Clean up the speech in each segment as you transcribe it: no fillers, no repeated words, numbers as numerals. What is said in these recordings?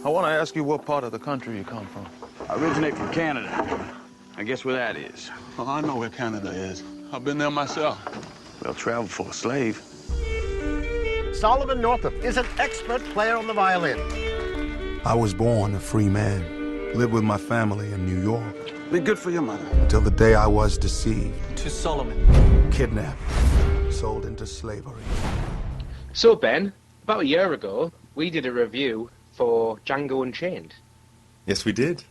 I want to ask you what part of the country you come from. I originate from Canada. I guess where that is. Oh, I know where Canada is. I've been there myself. Well, travel for a slave. Solomon Northup is an expert player on the violin. I was born a free man, lived with my family in New York. Be good for your mother. Until the day I was deceived. To Solomon. Kidnapped, sold into slavery. So, Ben, about a year ago, we did a review for Django Unchained. Yes, we did.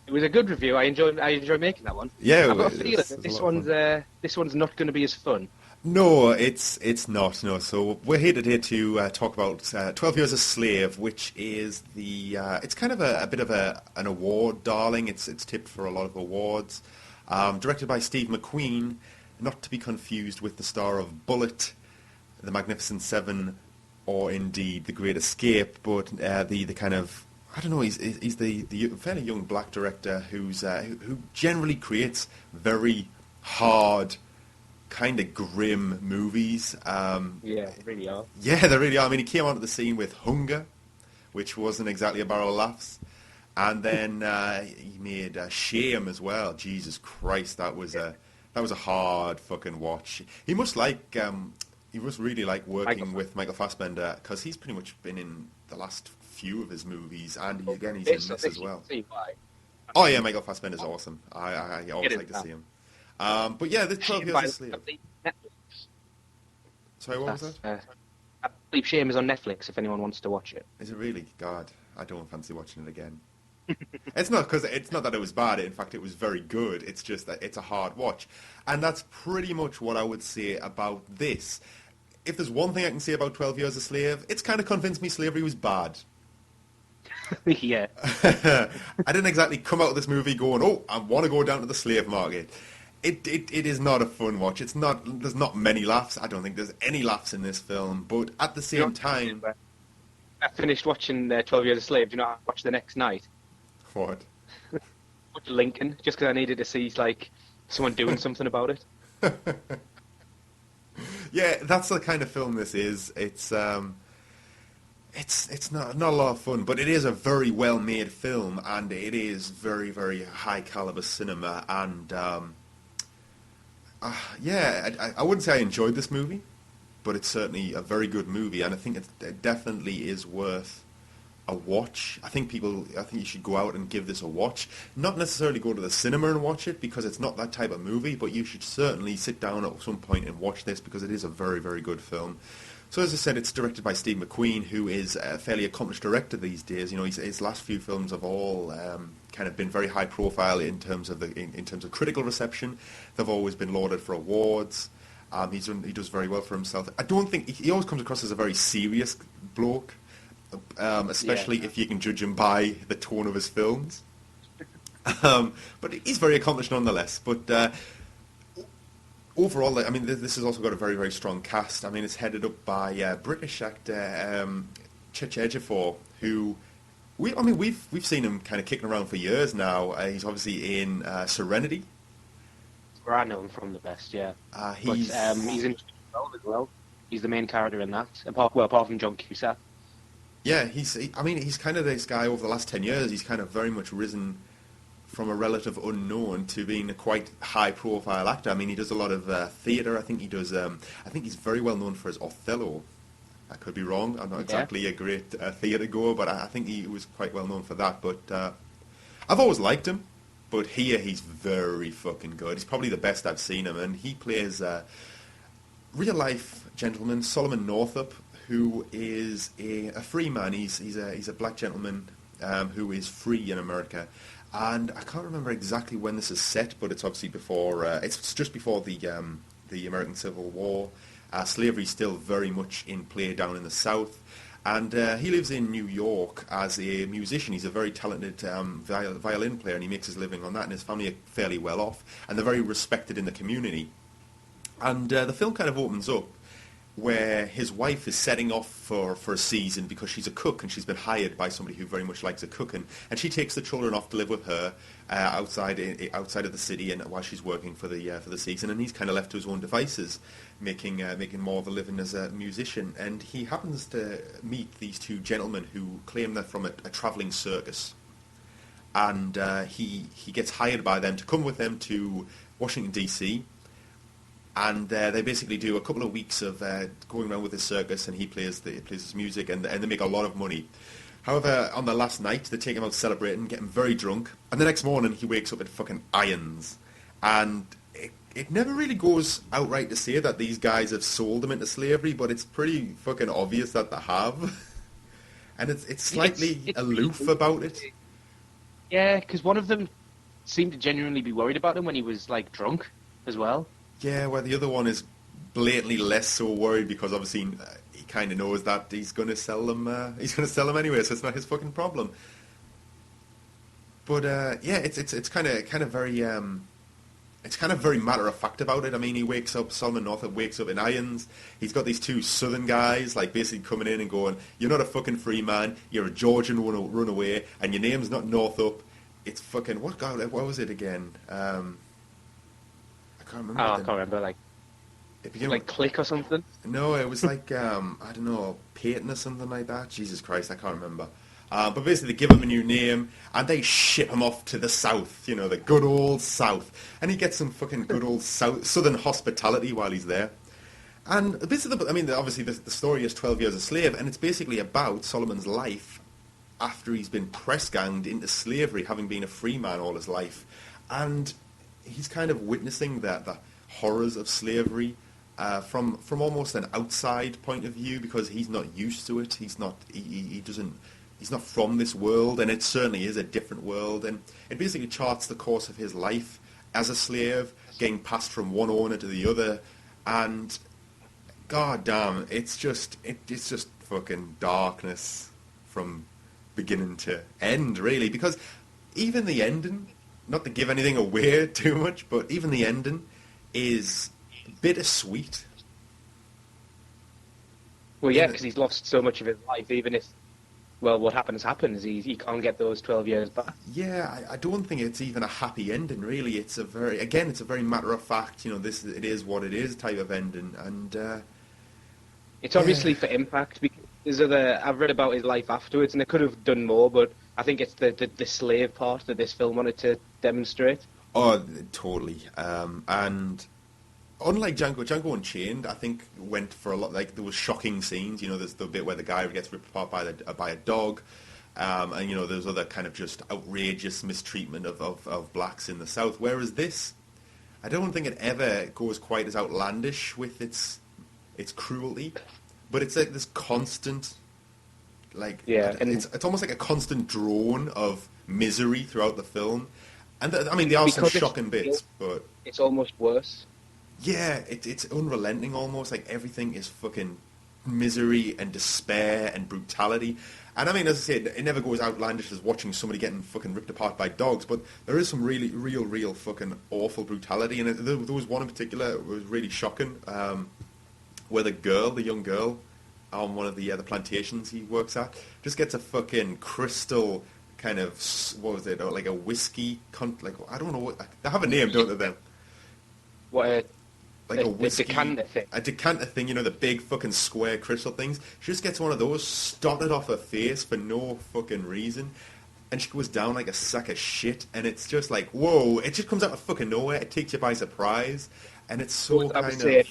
It was a good review. I enjoyed making that one. Yeah, I've got a feeling that this one's not going to be as fun. No, it's not. No, so we're here today to talk about 12 Years a Slave, which is it's kind of a bit of an award darling. It's tipped for a lot of awards. Directed by Steve McQueen, not to be confused with the star of Bullet, The Magnificent Seven, or indeed The Great Escape, but the kind of, I don't know, he's the fairly young black director who generally creates very hard, kind of grim movies. Yeah, they really are. Yeah, they really are. I mean, he came onto the scene with Hunger, which wasn't exactly a barrel of laughs, and then he made Shame as well. Jesus Christ, that was a hard fucking watch. He must really like working with Michael Fassbender, because he's pretty much been in the last few of his movies, and he's in this as well. Oh yeah, Michael Fassbender's awesome. I always like to see him. But yeah, this 12 Years a Slave. Sorry, what was that? I believe Shame is on Netflix if anyone wants to watch it. Is it really? God, I don't fancy watching it again. It's not that it was bad. In fact, it was very good. It's just that it's a hard watch. And that's pretty much what I would say about this. If there's one thing I can say about 12 Years a Slave, it's kind of convinced me slavery was bad. Yeah. I didn't exactly come out of this movie going, oh, I want to go down to the slave market. It is not a fun watch. There's not many laughs. I don't think there's any laughs in this film. But at the same time... I finished watching 12 Years a Slave. Do you know what I watched the next night? What? Watched Lincoln, just because I needed to see someone doing something about it. Yeah, that's the kind of film this is. It's not a lot of fun, but it is a very well made film, and it is very, very high caliber cinema. And I wouldn't say I enjoyed this movie, but it's certainly a very good movie, and I think it definitely is worth a watch. I think you should go out and give this a watch. Not necessarily go to the cinema and watch it, because it's not that type of movie, but you should certainly sit down at some point and watch this, because it is a very, very good film. So as I said, it's directed by Steve McQueen, who is a fairly accomplished director these days. You know, his last few films have all kind of been very high profile in terms of critical reception. They've always been lauded for awards. He does very well for himself. I don't think he always comes across as a very serious bloke. Especially if you can judge him by the tone of his films. But he's very accomplished nonetheless. But overall, I mean, this has also got a very, very strong cast. I mean, it's headed up by British actor Cheech Ejiofor, who we've seen him kind of kicking around for years now. He's obviously in Serenity. Where I know him from the best, yeah. He's in as well. He's the main character in that. Apart from John Cusack. Yeah, he's kind of this guy over the last 10 years. He's kind of very much risen from a relative unknown to being a quite high-profile actor. I mean, he does a lot of theatre. I think he's very well known for his Othello. I could be wrong. I'm not exactly a great theatre goer, but I think he was quite well known for that. But I've always liked him. But here, he's very fucking good. He's probably the best I've seen him, and he plays a real-life gentleman, Solomon Northup, who is a free man. He's a black gentleman who is free in America, and I can't remember exactly when this is set, but it's obviously before. It's just before the American Civil War. Slavery is still very much in play down in the South, and he lives in New York as a musician. He's a very talented violin player, and he makes his living on that. And his family are fairly well off, and they're very respected in the community. And the film kind of opens up where his wife is setting off for a season because she's a cook, and she's been hired by somebody who very much likes her cooking, and she takes the children off to live with her outside of the city, and while she's working for the season, and he's kind of left to his own devices. making more of a living as a musician, and he happens to meet these two gentlemen who claim they're from a travelling circus, and he gets hired by them to come with them to Washington DC, and they basically do a couple of weeks of going around with the circus, and he plays his music, and they make a lot of money. However, on the last night, they take him out celebrating, get him very drunk, and the next morning he wakes up at fucking irons, and it never really goes outright to say that these guys have sold him into slavery, but it's pretty fucking obvious that they have. And it's slightly aloof about it. Yeah, because one of them seemed to genuinely be worried about him when he was, like, drunk as well. Yeah, well, the other one is blatantly less so worried because obviously he kind of knows that he's going to sell them. He's going to sell them anyway, so it's not his fucking problem. But yeah, it's kind of very. It's kind of very matter-of-fact about it. I mean, Solomon Northup wakes up in irons. He's got these two southern guys, like, basically coming in and going, you're not a fucking free man, you're a Georgian runaway, and your name's not Northup. It's fucking, what was it again? I can't remember. I can't remember, like Click or something? No, it was like, I don't know, Peyton or something like that. Jesus Christ, I can't remember. But basically they give him a new name, and they ship him off to the south, the good old south. And he gets some fucking good old southern hospitality while he's there. And basically, obviously the story is 12 Years a Slave, and it's basically about Solomon's life after he's been press-ganged into slavery, having been a free man all his life. And he's kind of witnessing the horrors of slavery from almost an outside point of view, because he's not used to it. He's not from this world, and it certainly is a different world. And it basically charts the course of his life as a slave, getting passed from one owner to the other. And god damn, it's just fucking darkness from beginning to end, really. Because even the ending, not to give anything away too much, but even the ending is bittersweet. Well, yeah, because he's lost so much of his life, even if, well, what happens, he can't get those 12 years back. Yeah, I don't think it's even a happy ending, really. It's a very matter-of-fact, it is what it is type of ending, and... it's obviously for impact, because I've read about his life afterwards, and they could have done more, but I think it's the slave part that this film wanted to demonstrate. Oh, totally. And unlike Django Unchained, I think went for a lot, like, there was shocking scenes. There's the bit where the guy gets ripped apart by a dog, and there's other kind of just outrageous mistreatment of blacks in the South. Whereas this, I don't think it ever goes quite as outlandish with its cruelty, but it's like this constant, like, it's almost like a constant drone of misery throughout the film. And there are some shocking bits, but it's almost worse. Yeah, it's unrelenting almost. Like, everything is fucking misery and despair and brutality. And as I said, it never goes outlandish as watching somebody getting fucking ripped apart by dogs, but there is some really real fucking awful brutality. And there was one in particular that was really shocking, where the young girl on one of the plantations he works at just gets a fucking crystal kind of, what was it, or like a whiskey, I don't know what, they have a name, don't they, them? What, like a whiskey, decanter thing. A decanter thing, the big fucking square crystal things. She just gets one of those, started off her face for no fucking reason, and she goes down like a sack of shit, and it's just like, whoa, it just comes out of fucking nowhere, it takes you by surprise, and it's so kind of...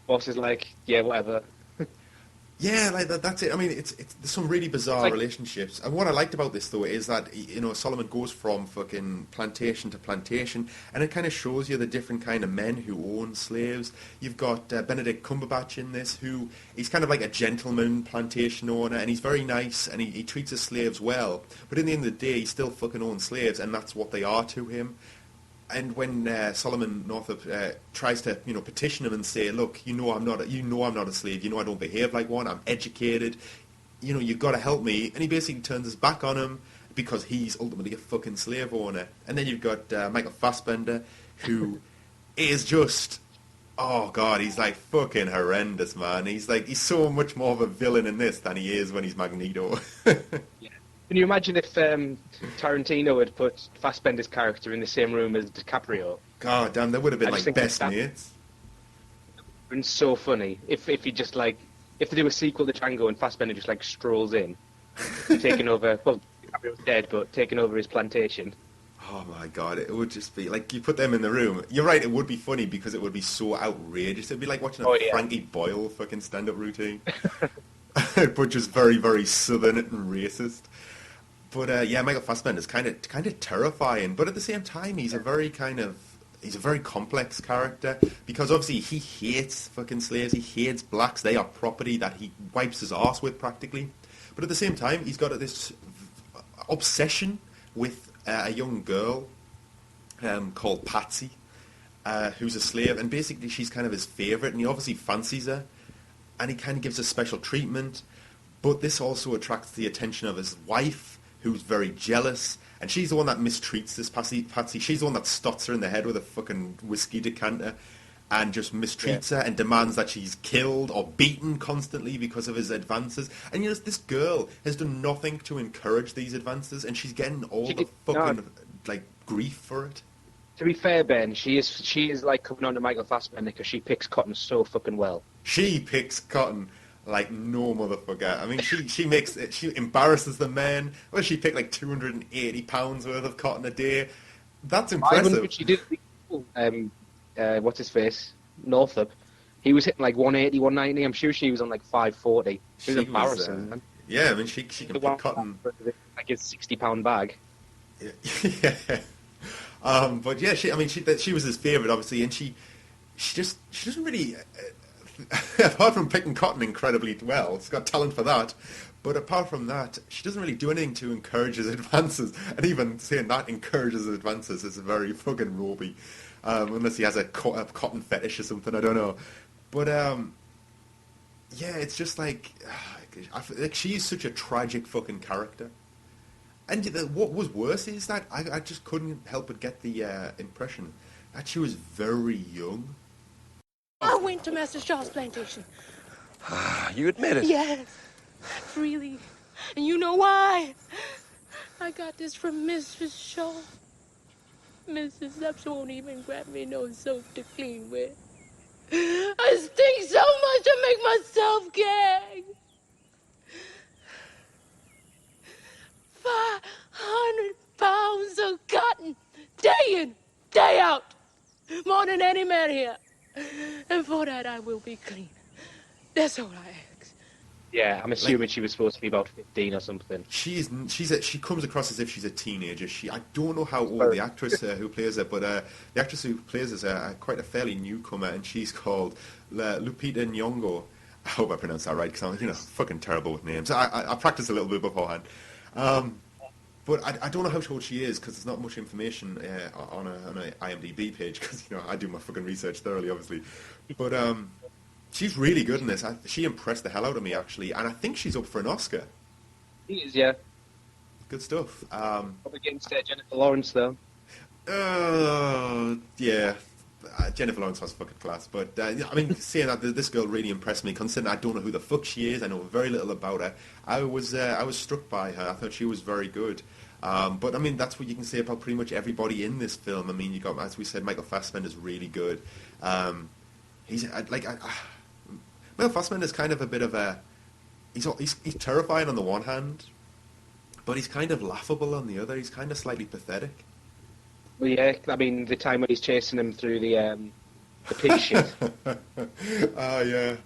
Boss is like, yeah, whatever. Yeah, like that's it. It's there's some really bizarre relationships, and what I liked about this though is that Solomon goes from fucking plantation to plantation, and it kind of shows you the different kind of men who own slaves. You've got Benedict Cumberbatch in this, who he's kind of like a gentleman plantation owner, and he's very nice, and he treats his slaves well. But in the end of the day, he still fucking owns slaves, and that's what they are to him. And when Solomon Northup tries to, petition him and say, "Look, I'm not a slave. I don't behave like one. I'm educated. You've got to help me." And he basically turns his back on him because he's ultimately a fucking slave owner. And then you've got Michael Fassbender, who is just, oh god, he's like fucking horrendous, man. He's so much more of a villain in this than he is when he's Magneto. Yeah. Can you imagine if Tarantino had put Fassbender's character in the same room as DiCaprio? God damn, they would have been like best mates. been so funny if he just like if they do a sequel to Django and Fassbender just like strolls in, taking over. Well, DiCaprio's dead, but taking over his plantation. Oh my god, it would just be like you put them in the room. You're right, it would be funny because it would be so outrageous. It'd be like watching a Frankie Boyle fucking stand-up routine, but just very, very southern and racist. But yeah, Michael Fassbender's kind of terrifying, but at the same time, he's a very complex character because obviously he hates fucking slaves. He hates blacks. They are property that he wipes his arse with practically. But at the same time, he's got this obsession with a young girl called Patsy, who's a slave, and basically she's kind of his favourite, and he obviously fancies her, and he kind of gives her special treatment, but this also attracts the attention of his wife, who's very jealous, and she's the one that mistreats this Patsy. She's the one that stots her in the head with a fucking whiskey decanter, and just mistreats her and demands that she's killed or beaten constantly because of his advances. And you know, this girl has done nothing to encourage these advances, and she's getting all the fucking like grief for it. To be fair, Ben, she is like coming on to Michael Fassbender because she picks cotton so fucking well. She picks cotton like no motherfucker. I mean, she embarrasses the men. Well, she picked like 280 pounds worth of cotton a day. That's impressive. She did. What's his face? Northup. He was hitting like 180, 190. I'm sure she was on like 540. She was embarrassing, man. Yeah, I mean, she can pick cotton. Like his £60 bag. Yeah. But yeah, she was his favourite, obviously, and she doesn't really, apart from picking cotton incredibly well, she's got talent for that. But apart from that, she doesn't really do anything to encourage his advances. And even saying that encourages his advances is very fucking ropey. Unless he has a cotton fetish or something, I don't know. But yeah, it's just like she's such a tragic fucking character. And what was worse is that I just couldn't help but get the impression that she was very young. I went to Master Shaw's plantation. You admit it? Yes, freely. And you know why? I got this from Mrs. Shaw. Mrs. Zeps won't even grab me no soap to clean with. I stink so much to make myself gag. 500 pounds of cotton, day in, day out. More than any man here. And for that I will be clean. That's all I ask. Yeah, I'm assuming she was supposed to be about 15 or something. She comes across as if she's a teenager. I don't know how old the actress who plays her, but the actress who plays her is quite a fairly newcomer, and she's called Lupita Nyong'o. I hope I pronounced that right, because I'm fucking terrible with names. I practiced a little bit beforehand. But I don't know how old she is, because there's not much information on a IMDb page, because I do my fucking research thoroughly, obviously. But she's really good in this. She impressed the hell out of me, actually, and I think she's up for an Oscar. She is, yeah. Good stuff. Up against Jennifer Lawrence, though. Yeah. Jennifer Lawrence was fucking class. But, I mean, saying that, this girl really impressed me, considering I don't know who the fuck she is. I know very little about her. I was struck by her. I thought she was very good. But, I mean, that's what you can say about pretty much everybody in this film. I mean, you got, as we said, Michael Fassbender's really good. Michael Fassbender's kind of a bit of a... He's terrifying on the one hand, but he's kind of laughable on the other. He's kind of slightly pathetic. Well, yeah, I mean, the time when he's chasing him through the pig shit. Oh, yeah.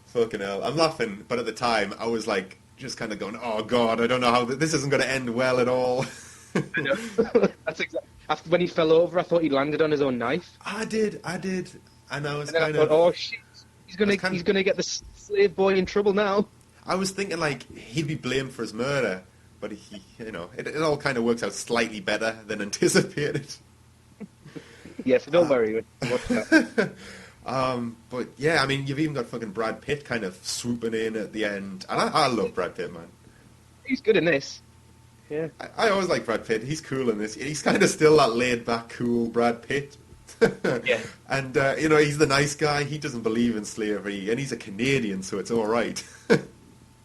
Fucking hell. I'm laughing, but at the time, I was like, just kind of going, oh, God, I don't know how... This isn't going to end well at all. I know. That's exactly... When he fell over, I thought he landed on his own knife. I did. And I was I thought, oh, shit. He's gonna get the slave boy in trouble now. I was thinking, like, he'd be blamed for his murder, but it all kind of works out slightly better than anticipated. Yes, don't worry. But yeah, I mean, you've even got fucking Brad Pitt kind of swooping in at the end, and I love Brad Pitt, man. He's good in this. Yeah, I always like Brad Pitt. He's cool in this. He's kind of still that laid-back, cool Brad Pitt. Yeah. And, he's the nice guy. He doesn't believe in slavery, and he's a Canadian, so it's all right.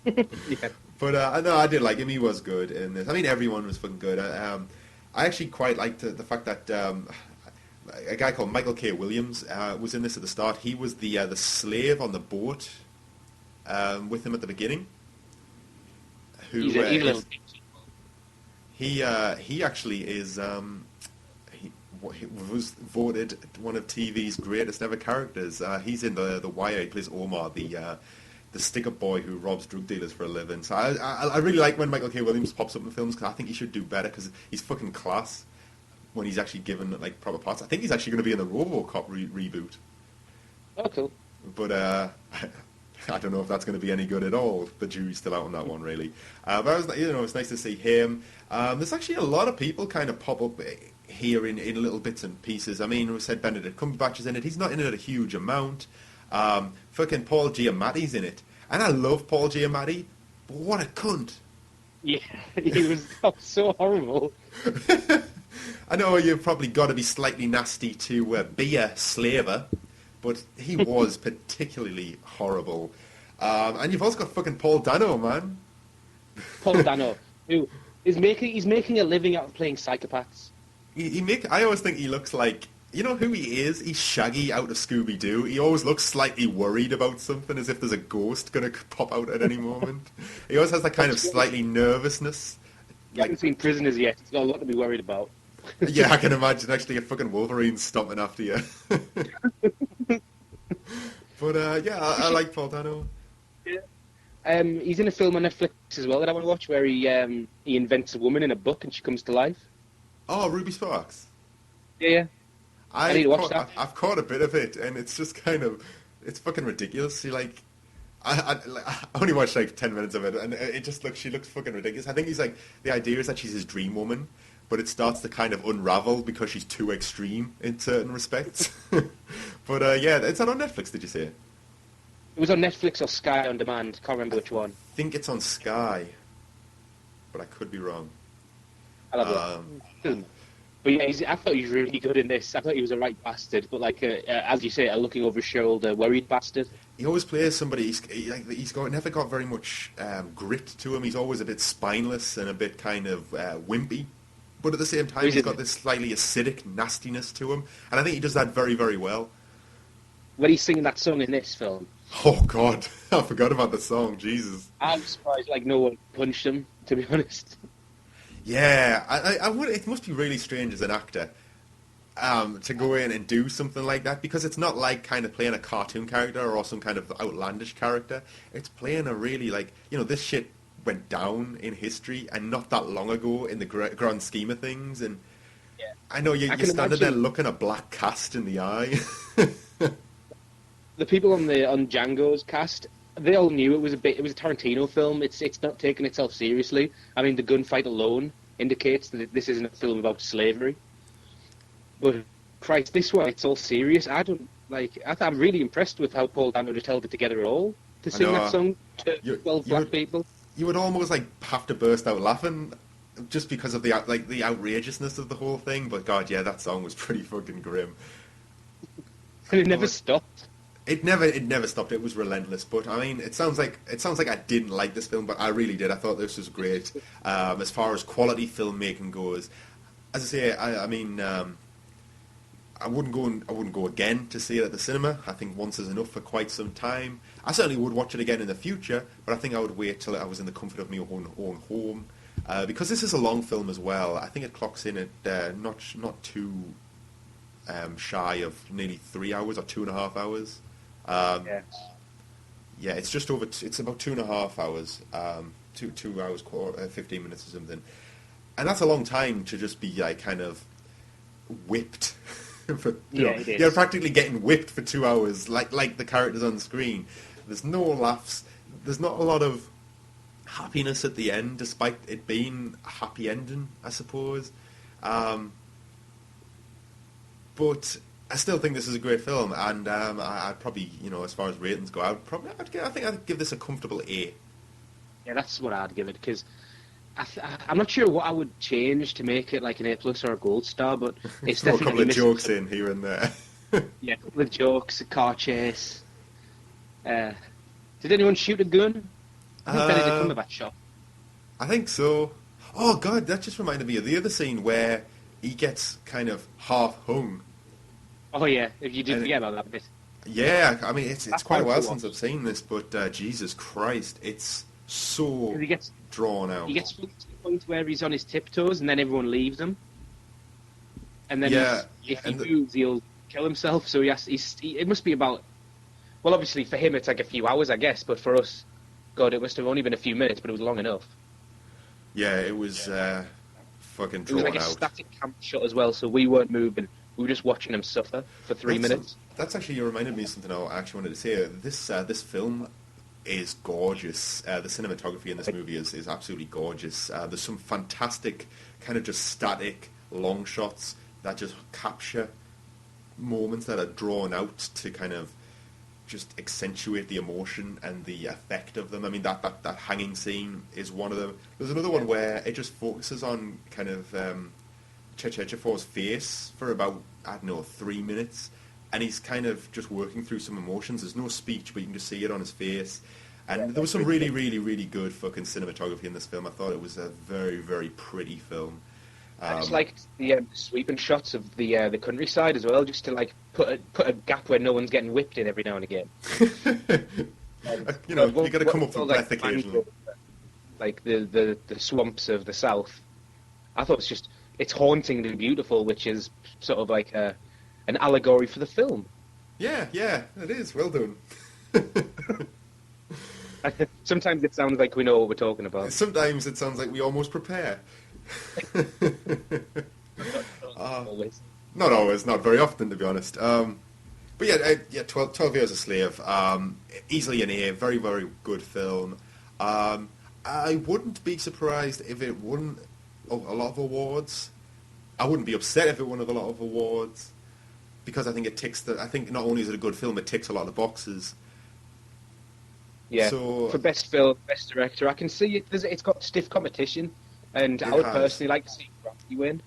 Yeah. But, no, I did like him. He was good in this. I mean, everyone was fucking good. I actually quite liked the fact that a guy called Michael K. Williams was in this at the start. He was the slave on the boat with him at the beginning. He's a little... He actually is... he was voted one of TV's greatest ever characters. He's in the Wire. He plays Omar, the stick-up boy who robs drug dealers for a living. So I really like when Michael K. Williams pops up in films, because I think he should do better, because he's fucking class when he's actually given like proper parts. I think he's actually going to be in the RoboCop reboot. Oh, cool. But I don't know if that's going to be any good at all. The jury's still out on that one, really. But it's nice to see him. There's actually a lot of people kind of pop up here in little bits and pieces. I mean, we said Benedict Cumberbatch is in it. He's not in it a huge amount. Fucking Paul Giamatti's in it. And I love Paul Giamatti, but what a cunt. Yeah, he was so horrible. I know you've probably got to be slightly nasty to be a slaver, but he was particularly horrible. And you've also got fucking Paul Dano, man. Paul Dano, who is making a living out of playing psychopaths. I always think he looks like, you know who he is? He's Shaggy out of Scooby-Doo. He always looks slightly worried about something, as if there's a ghost going to pop out at any moment. He always has that kind of slightly nervousness. You haven't seen Prisoners yet. He's got a lot to be worried about. Yeah, I can imagine actually a fucking Wolverine stomping after you. But yeah, I like Paul Dano. Yeah. He's in a film on Netflix as well that I want to watch, where he invents a woman in a book and she comes to life. Oh, Ruby Sparks. Yeah. I need to watch that. I've caught a bit of it, and it's just kind of, it's fucking ridiculous. She like, I only watched like 10 minutes of it, and it just looks, she looks fucking ridiculous. I think he's like, the idea is that she's his dream woman, but it starts to kind of unravel because she's too extreme in certain respects. But yeah, it's not on Netflix, did you say? It was on Netflix or Sky On Demand. Can't remember which one. I think it's on Sky, but I could be wrong. I'll have a look. But yeah, I thought he was really good in this. I thought he was a right bastard, but like, as you say, a looking over his shoulder, worried bastard. He always plays somebody, never got very much grit to him. He's always a bit spineless and a bit kind of wimpy. But at the same time, he's got this slightly acidic nastiness to him. And I think he does that very, very well. When he's singing that song in this film. Oh, God. I forgot about the song. Jesus. I'm surprised like no one punched him, to be honest. Yeah, I would. It must be really strange as an actor to go in and do something like that, because it's not like kind of playing a cartoon character or some kind of outlandish character. It's playing a really, like, you know, this shit went down in history and not that long ago in the grand scheme of things. And yeah. I know you're standing there looking a black cast in the eye. The people on Django's cast, they all knew it was a Tarantino film. It's not taking itself seriously. I mean, the gunfight alone indicates that this isn't a film about slavery. But Christ, this one, it's all serious. I'm really impressed with how Paul Dano just held it together at all to sing that song to 12 black people. You would almost like have to burst out laughing just because of the outrageousness of the whole thing. But God, yeah, that song was pretty fucking grim. And it never stopped. It never stopped. It was relentless. But I mean, it sounds like I didn't like this film, but I really did. I thought this was great. As far as quality filmmaking goes, as I say, I mean, I wouldn't go again to see it at the cinema. I think once is enough for quite some time. I certainly would watch it again in the future, but I think I would wait till I was in the comfort of my own home, because this is a long film as well. I think it clocks in at not too shy of nearly 3 hours or 2.5 hours. Yeah, it's just over. It's about 2.5 hours, 2 hours, 15 minutes or something, and that's a long time to just be like kind of whipped. You're practically getting whipped for 2 hours, like the characters on screen. There's no laughs. There's not a lot of happiness at the end, despite it being a happy ending, I suppose. But I still think this is a great film, and I'd probably, as far as ratings go, I think I'd give this a comfortable A. Yeah, that's what I'd give it, because I'm not sure what I would change to make it like an A+ or a gold star, but it's Throw definitely a couple of jokes in here and there. Yeah, a couple of jokes, a car chase. Did anyone shoot a gun? I think Benedict Cumberbatch shot. I think so. Oh God, that just reminded me of the other scene where he gets kind of half hung Oh yeah, if you did And forget about that bit. Yeah, I mean, it's That's quite a fun while to since watch. I've seen this, but Jesus Christ, it's so 'Cause drawn out. he gets to the point where he's on his tiptoes, and then everyone leaves him. And then Yeah, if he and moves, he'll kill himself. So it must be about. Well, obviously for him it's like a few hours, I guess, but for us, God, it must have only been a few minutes, but it was long enough. yeah, it was fucking It was like drawn a out. static camera shot as well, so we weren't moving. We were just watching him suffer for 3 minutes. That's actually, you reminded me of something I actually wanted to say. This film is gorgeous. The cinematography in this movie is absolutely gorgeous. There's some fantastic kind of just static long shots that just capture moments that are drawn out to kind of just accentuate the emotion and the effect of them. I mean, that hanging scene is one of them. There's another one where it just focuses on kind of Chechechefor's face for about, I don't know, 3 minutes, and he's kind of just working through some emotions. There's no speech, but you can just see it on his face. And there was some really, really, really good fucking cinematography in this film. I thought it was a very, very pretty film. I just liked the sweeping shots of the countryside as well, just to like put a gap where no one's getting whipped in every now and again. You know, you got to come up for breath like, occasionally. Like the swamps of the south. I thought it's hauntingly beautiful, which is sort of like an allegory for the film. Yeah, it is. Well done. Sometimes it sounds like we know what we're talking about. Sometimes it sounds like we almost prepare. Always. Not always, not very often, to be honest. But yeah, 12 Years a Slave, easily an A, very, very good film. I wouldn't be surprised if it won a lot of awards. I wouldn't be upset if it won a lot of awards, because I think I think not only is it a good film, it ticks a lot of the boxes. Yeah, So, for best film, best director, I can see it. It's got stiff competition, and I It would has. personally like to see Rocky win,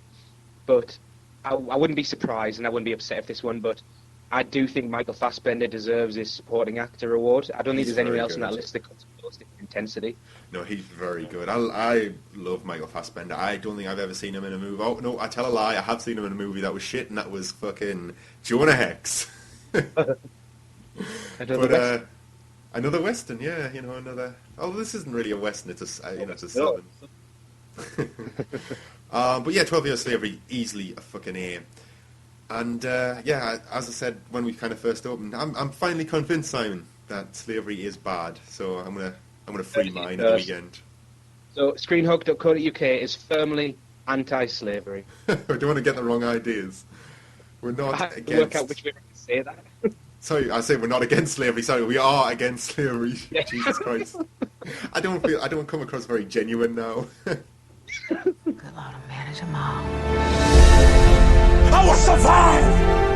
but I wouldn't be surprised and I wouldn't be upset if this won. But I do think Michael Fassbender deserves his supporting actor award. I don't think He's there's anyone very else on that good. list that comes close to intensity. No, he's very good. I love Michael Fassbender. I don't think I've ever seen him in a movie. Oh, no, I tell a lie. I have seen him in a movie that was shit, and that was fucking Jonah Hex. But another Western, yeah, you know, another... Oh, this isn't really a Western, it's a Southern. But yeah, 12 Years Slavery, easily a fucking A. And yeah, as I said when we kind of first opened, I'm finally convinced, Simon, that slavery is bad. So I'm gonna free mine at the weekend. So screenhug.co.uk is firmly anti-slavery. I don't want to get the wrong ideas. We're I not have to against... work out which way I can say that. Sorry, I say we're not against slavery. Sorry, we are against slavery. Yeah. Jesus Christ. I don't come across very genuine now. Good Lord, I'll manage them all. I will survive.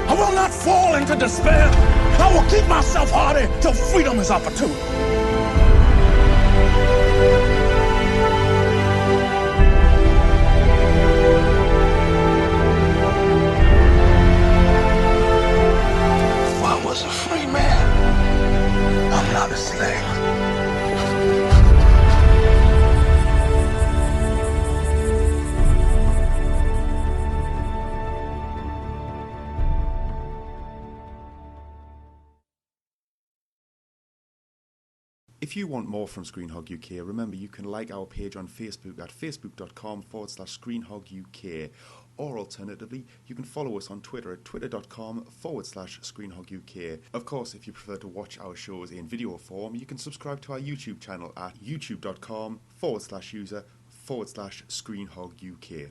I will not fall into despair. I will keep myself hardy till freedom is opportune. If I was a free man, I'm not a slave. If you want more from Screenhog UK, remember you can like our page on Facebook at facebook.com/ScreenhogUK, or alternatively, you can follow us on Twitter at twitter.com/ScreenhogUK. Of course, if you prefer to watch our shows in video form, you can subscribe to our YouTube channel at youtube.com/user/ScreenhogUK.